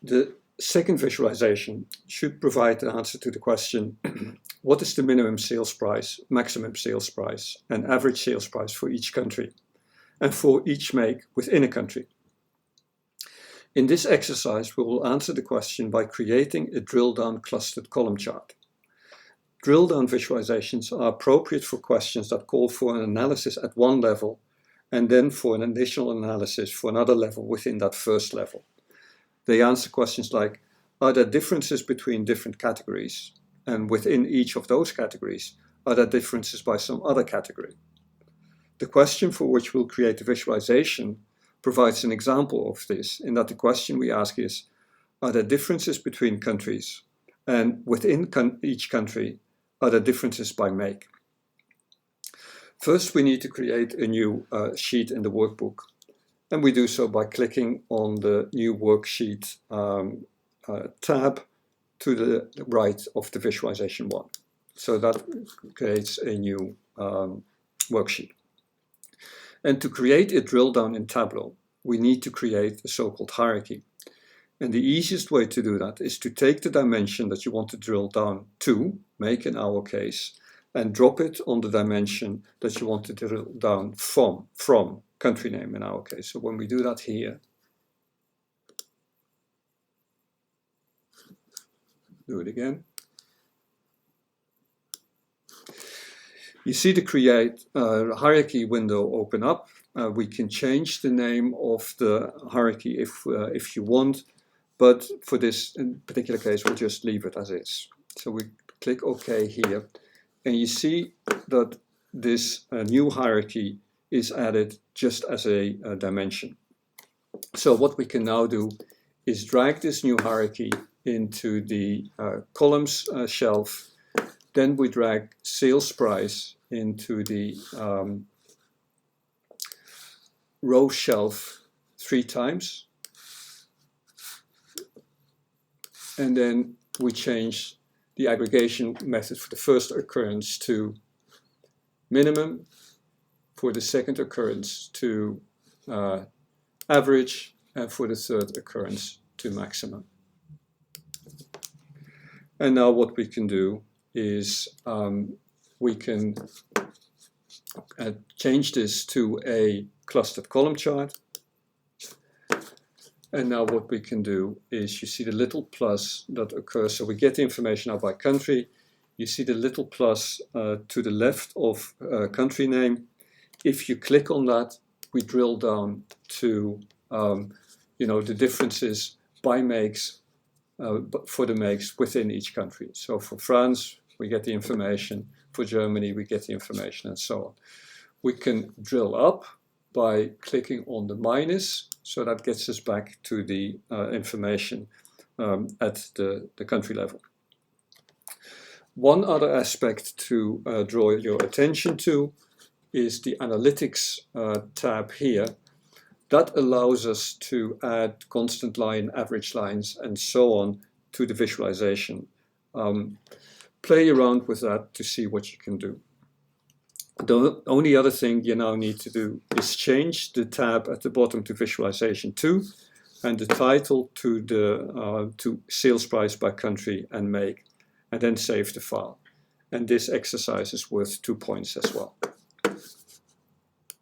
The second visualization should provide the answer to the question, what is the minimum sales price, maximum sales price, and average sales price for each country, and for each make within a country? In this exercise, we will answer the question by creating a drill-down clustered column chart. Drill-down visualizations are appropriate for questions that call for an analysis at one level and then for an additional analysis for another level within that first level. They answer questions like, are there differences between different categories? And within each of those categories, are there differences by some other category? The question for which we'll create a visualization provides an example of this, in that the question we ask is, are there differences between countries? And within each country, are there differences by make? First, we need to create a new sheet in the workbook. And we do so by clicking on the new worksheet tab to the right of the visualization one. So that creates a new worksheet. And to create a drill down in Tableau, we need to create a so-called hierarchy. And the easiest way to do that is to take the dimension that you want to drill down to, make in our case, and drop it on the dimension that you want to drill down from country name in our case. So when we do that here, do it again. You see the create hierarchy window open up. We can change the name of the hierarchy if you want, but for this particular case, we'll just leave it as is. So we click OK here, and you see that this new hierarchy is added just as a dimension. So what we can now do is drag this new hierarchy into the columns shelf. Then we drag sales price into the row shelf 3 times. And then we change the aggregation method for the first occurrence to minimum, for the second occurrence to average, and for the third occurrence to maximum. And now what we can do is we can change this to a clustered column chart. And now what we can do is, you see the little plus that occurs. So we get the information out by country. You see the little plus to the left of country name. If you click on that, we drill down to the differences by makes for the makes within each country. So for France, we get the information. For Germany, we get the information, and so on. We can drill up by clicking on the minus, so that gets us back to the information at the country level. One other aspect to draw your attention to is the Analytics tab here. That allows us to add constant line, average lines, and so on to the visualization. Play around with that to see what you can do. The only other thing you now need to do is change the tab at the bottom to Visualization 2 and the title to to Sales Price by Country and Make, and then save the file. And this exercise is worth 2 points as well.